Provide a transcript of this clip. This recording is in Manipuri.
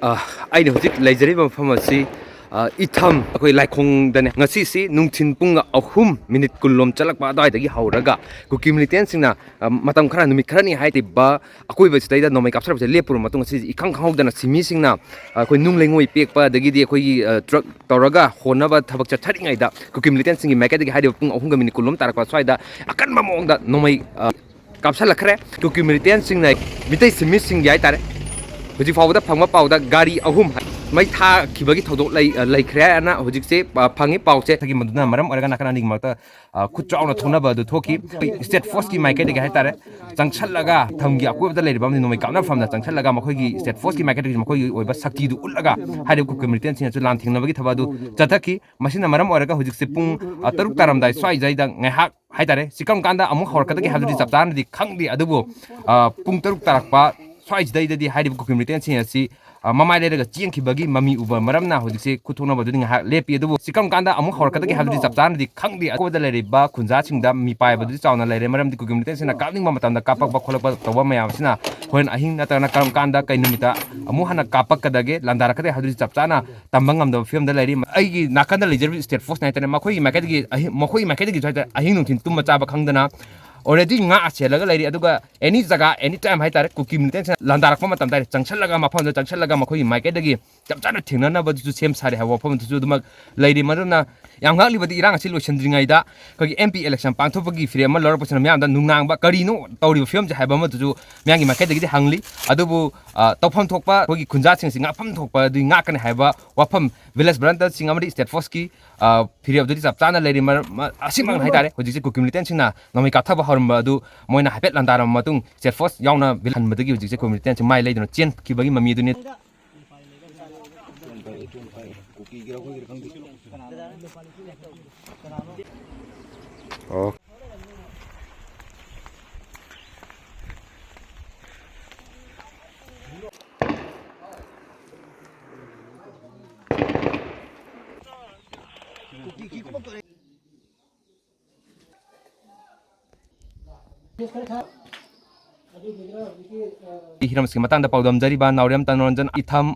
ꯑꯩꯅ ꯍꯧꯖꯤꯛ ꯂꯩꯖꯔꯤꯕ ꯃꯐꯝ ꯑꯁꯤ ꯏꯊꯝ ꯑꯩꯈꯣꯏ ꯂꯥꯏꯈꯣꯡꯗꯅꯦ ꯉꯁꯤꯁꯤ ꯅꯨꯡꯊꯤꯟ ꯄꯨꯡ 3 ꯃꯤꯅꯤꯠ 10 ꯆꯠꯂꯛꯄ ꯑꯗꯨꯋꯥꯏꯗꯒꯤ ꯍꯧꯔꯒ ꯀꯨꯀꯤ ꯃꯤꯂꯤꯇꯦꯟꯁꯤꯡꯅ ꯃꯇꯝ ꯈꯔ ꯅꯨꯃꯤꯠ ꯈꯔꯅꯤ ꯍꯥꯏꯔꯤꯕ ꯑꯀꯣꯏꯕꯁꯤꯗꯩꯗ ꯅꯣꯡꯃꯩ ꯀꯥꯞꯁꯤꯜꯂꯛꯄꯁꯦ ꯂꯦꯞꯄꯨꯔꯕ ꯃꯇꯨꯡ ꯑꯁꯤ ꯏꯈꯪ ꯈꯪꯍꯧꯗꯅ ꯁꯤꯟꯃꯤꯁꯤꯡꯅ ꯑꯩꯈꯣꯏ ꯅꯨꯡ ꯂꯩꯉꯣꯏ ꯄꯦꯛꯄ ꯑꯗꯒꯤꯗꯤ ꯑꯩꯈꯣꯏꯒꯤ ꯇ꯭ꯔꯛ ꯇꯧꯔꯒ ꯍꯣꯟꯅꯕ ꯊꯕꯛ ꯆꯠꯊꯔꯤꯉꯩꯗ ꯀꯨꯀꯤ ꯃꯤꯂꯤꯇꯦꯟꯁꯤꯡꯒꯤ ꯃꯥꯏꯀꯩꯗꯒꯤ ꯍꯥꯏꯔꯤꯕ ꯄꯨꯡ 3 ꯃꯤꯅꯤꯠ 10 ꯇꯥꯔꯛꯄ ꯁ꯭ꯋꯥꯏꯗ ꯑꯀꯟꯕ ꯃꯑꯣꯡꯗ ꯅꯣꯡꯃꯩ ꯀꯥꯞꯁꯤꯜꯂꯛꯈ꯭ꯔꯦ ꯀꯨꯀꯤ ꯃꯤꯂꯤꯇꯦꯟꯁꯤꯡꯅ ꯃꯤꯇꯩ ꯁꯤꯟꯃꯤꯁꯤꯡꯒꯤ ꯍꯥꯏꯇꯥꯔꯦ ꯍꯧꯖꯤꯛ ꯐꯥꯎꯕꯗ ꯐꯪꯕ ꯄꯥꯎꯗ ꯒꯥꯔꯤ 3 ꯃꯩ ꯊꯥꯈꯤꯕꯒꯤ ꯊꯧꯗꯣꯛ ꯂꯩꯈ꯭ꯔꯦ ꯍꯥꯏꯅ ꯍꯧꯖꯤꯛꯁꯦ ꯐꯪꯉꯤ ꯄꯥꯎꯁꯦ ꯃꯗꯨꯅ ꯃꯔꯝ ꯑꯣꯏꯔꯒ ꯅꯥꯀꯟ ꯑꯅꯤꯒꯤ ꯃꯔꯛꯇ ꯈꯨꯠ ꯆꯥꯎꯅ ꯊꯣꯛꯅꯕ ꯑꯗꯨ ꯊꯣꯛꯈꯤ ꯁ꯭ꯇꯦꯠ ꯐꯣꯔꯁꯀꯤ ꯃꯥꯏꯀꯩꯗꯒꯤ ꯍꯥꯏꯇꯥꯔꯦ ꯆꯪꯁꯜꯂꯒ ꯊꯝꯒꯤ ꯑꯀꯣꯏꯕꯗ ꯂꯩꯔꯤꯕ ꯑꯃꯗꯤ ꯅꯣꯡꯃꯩ ꯀꯥꯞꯅꯐꯝꯗ ꯆꯪꯁꯜꯂꯒ ꯃꯈꯣꯏꯒꯤ ꯁ꯭ꯇꯦꯠ ꯐꯣꯔꯁꯀꯤ ꯃꯥꯏꯀꯩꯗꯒꯤ ꯃꯈꯣꯏꯒꯤ ꯑꯣꯏꯕ ꯁꯛꯇꯤꯗꯨ ꯎꯠꯂꯒ ꯍꯥꯏꯔꯤꯕ ꯀꯨꯀꯤ ꯃꯤꯂꯤꯇꯦꯟꯁꯤꯡꯅꯁꯨ ꯂꯥꯟꯊꯦꯡꯅꯕꯒꯤ ꯊꯕꯛ ꯑꯗꯨ ꯆꯠꯊꯈꯤ ꯃꯁꯤꯅ ꯃꯔꯝ ꯑꯣꯏꯔꯒ ꯍꯧꯖꯤꯛꯁꯦ ꯄꯨꯡ 6 ꯇꯥꯔꯝꯗꯥꯏ ꯁ꯭ꯋꯥꯏꯗ ꯉꯥꯏꯍꯥꯛ ꯍꯥꯏꯇꯥꯔꯦ ꯁꯤ ꯀꯔꯝ ꯀꯥꯟꯗ ꯑꯃꯨꯛ ꯍꯧꯔꯛꯀꯗꯒꯦ ꯍꯥꯏꯕꯗꯨꯗꯤ ꯆꯞ ꯆꯥꯅꯗꯤ ꯈꯪꯗꯦ ꯑꯗꯨꯕꯨ ꯄꯨꯡ 6 ꯇꯥꯔꯛꯄ ꯁ꯭ꯋꯥꯏꯁꯤꯗꯩꯗꯗꯤ ꯍꯥꯏꯔꯤꯕ ꯀꯨꯀꯤ ꯃꯤꯂꯤꯇꯦꯟꯁꯤꯡ ꯑꯁꯤ ꯃꯃꯥꯏ ꯂꯩꯔꯒ ꯆꯦꯟꯈꯤꯕꯒꯤ ꯃꯃꯤ ꯎꯕ ꯃꯔꯝꯅ ꯍꯧꯖꯤꯛꯁꯦ ꯈꯨꯠꯊꯣꯛꯅꯕꯗꯨꯗꯤ ꯉꯥꯏꯍꯥꯛ ꯂꯦꯞꯄꯤ ꯑꯗꯨꯕꯨ ꯁꯤ ꯀꯔꯝ ꯀꯥꯟꯗ ꯑꯃꯨꯛ ꯍꯧꯔꯛꯀꯗꯒꯦ ꯍꯥꯏꯕꯗꯨꯗꯤ ꯆꯞ ꯆꯥꯅꯗꯤ ꯈꯪꯗꯦ ꯑꯀꯣꯏꯕꯗ ꯂꯩꯔꯤꯕ ꯈꯨꯟꯖꯥꯁꯤꯡꯗ ꯃꯤꯄꯥꯏꯕꯗꯨꯗꯤ ꯆꯥꯎꯅ ꯂꯩꯔꯦ ꯃꯔꯝꯗꯤ ꯀꯨꯀꯤ ꯃꯤꯂꯤꯇꯦꯟꯁꯤꯡꯅ ꯀꯥꯞꯅꯤꯡꯕ ꯃꯇꯝꯗ ꯀꯥꯞꯄꯛꯄ ꯈꯣꯠꯂꯛꯄ ꯇꯧꯕ ꯃꯌꯥꯝꯁꯤꯅ ꯍꯣꯔꯦꯟ ꯑꯍꯤꯡ ꯅꯠꯇ꯭ꯔꯒꯅ ꯀꯔꯝ ꯀꯥꯟꯗ ꯀꯩ ꯅꯨꯃꯤꯠꯇ ꯑꯃꯨꯛ ꯍꯟꯅ ꯀꯥꯞꯄꯛꯀꯗꯒꯦ ꯂꯥꯟꯗꯥꯔꯛꯀꯗꯒꯦ ꯍꯥꯏꯕꯗꯨꯗꯤ ꯆꯞ ꯆꯥꯅ ꯇꯝꯕ ꯉꯝꯗꯕ ꯐꯤꯕꯝꯗ ꯂꯩꯔꯤ ꯑꯩꯒꯤ ꯅꯥꯀꯟꯗ ꯂꯩꯖꯔꯤꯕ ꯁ꯭ꯇꯦꯠ ꯐꯣꯔꯁꯅ ꯍꯥꯏꯇꯥꯔꯦ ꯃꯈꯣꯏꯒꯤ ꯃꯥꯏꯀꯩꯗꯒꯤ ꯍꯥꯏꯇꯥꯔꯦ ꯑꯍꯤꯡ ꯅꯨꯡꯊꯤꯟ ꯇꯨꯝꯕ ꯆꯥꯕ ꯈꯪꯗꯅ ꯑꯣꯜꯔꯦꯗꯤ ꯉꯥꯛꯑ ꯁꯦꯜꯂꯒ ꯂꯩꯔꯤ ꯑꯗꯨꯒ ꯑꯦꯅꯤ ꯖꯒꯥ ꯑꯦꯅꯤ ꯇꯥꯏꯝ ꯍꯥꯏꯇꯥꯔꯦ ꯀꯨꯀꯤ ꯃꯤꯂꯤꯇꯦꯟꯁꯤꯅ ꯂꯥꯟꯗꯥꯔꯛꯄ ꯃꯇꯝꯗ ꯆꯪꯁꯜꯂꯒ ꯃꯐꯝꯗ ꯆꯪꯁꯜꯂꯒ ꯃꯈꯣꯏꯒꯤ ꯃꯥꯏꯀꯩꯗꯒꯤ ꯆꯞ ꯆꯥꯅ ꯊꯦꯡꯅꯅꯕꯗꯨꯁꯨ ꯁꯦꯝ ꯁꯥꯔꯦ ꯍꯥꯏꯕ ꯋꯥꯐꯝ ꯑꯗꯨꯁꯨ ꯑꯗꯨꯃꯛ ꯂꯩꯔꯤ ꯃꯗꯨꯅ ꯌꯥꯝ ꯉꯥꯛꯂꯤꯕꯗꯤ ꯏꯔꯥꯡ ꯑꯁꯤ ꯂꯣꯏꯁꯤꯟꯗ꯭ꯔꯤꯉꯩꯗ ꯑꯩꯈꯣꯏꯒꯤ MP ꯏꯂꯦꯛꯁꯟ ꯄꯥꯡꯊꯣꯛꯄꯒꯤ ꯐꯤꯔꯦꯞ ꯑꯃ ꯂꯧꯔꯛꯄꯁꯤꯅ ꯃꯌꯥꯝꯗ ꯅꯨꯡꯅꯥꯡꯕ ꯀꯔꯤꯅꯣ ꯇꯧꯔꯤꯕ ꯐꯤꯕꯝꯁꯦ ꯍꯥꯏꯕ ꯑꯃꯗꯨꯁꯨ ꯃꯌꯥꯝꯒꯤ ꯃꯥꯏꯀꯩꯗꯒꯤꯗꯤ ꯍꯪꯂꯤ ꯑꯗꯨꯕꯨ ꯇꯧꯐꯝ ꯊꯣꯛꯄ ꯑꯩꯈꯣꯏꯒꯤ ꯈꯨꯟꯖꯥꯁꯤꯡꯁꯤ ꯉꯥꯛꯐꯝ ꯊꯣꯛꯄ ꯑꯗꯨ ꯉꯥꯛꯀꯅꯤ ꯍꯥꯏꯕ ꯋꯥꯐꯝ ꯚꯤꯂꯦꯖ ꯚꯔꯟꯇꯔꯁꯤꯡ ꯑꯃꯗꯤ ꯁ꯭ꯇꯦꯠ ꯐꯣꯔꯁꯀꯤ ꯐꯤꯔꯦꯞ ꯑꯗꯨꯗꯤ ꯆꯞ ꯆꯥꯅ ꯂꯩꯔꯤ ꯑꯁꯤꯃꯛꯅ ꯍꯥꯏꯇꯥꯔꯦ ꯍꯧꯖꯤꯛꯁꯦ ꯀꯨꯀꯤ ꯃꯤꯂꯤꯇꯦꯟꯁꯤꯡꯅ ꯅꯣꯡꯃꯩ ꯀꯥꯞꯊꯕ ꯍꯧꯔꯝꯕ ꯑꯗꯨ ꯃꯣꯏꯅ ꯍꯥꯏꯐꯦꯠ ꯂꯥꯟꯗꯥꯔꯝꯕ ꯃꯇꯨꯡ ꯁ꯭ꯇꯦꯠ ꯐꯣꯔꯁ ꯌꯥꯎꯅ ꯍꯟꯕꯗꯒꯤ ꯍꯧꯖꯤꯛꯁꯦ ꯀꯨꯀꯤ ꯃꯤꯂꯤꯇꯦꯟꯁꯤ ꯃꯥꯏ ꯂꯩꯗꯨꯅ ꯆꯦꯟꯈꯤꯕꯒꯤ ꯃꯃꯤ ꯑꯗꯨꯅꯤ ꯑꯣ ꯍꯤꯔꯝꯁꯤꯒꯤ ꯃꯇꯥꯡꯗ ꯄꯥꯎꯗꯝꯖꯔꯤꯕ ꯅꯥꯎꯔꯦꯝ ꯇꯅꯣꯔꯟꯖꯟ ꯏꯊꯝ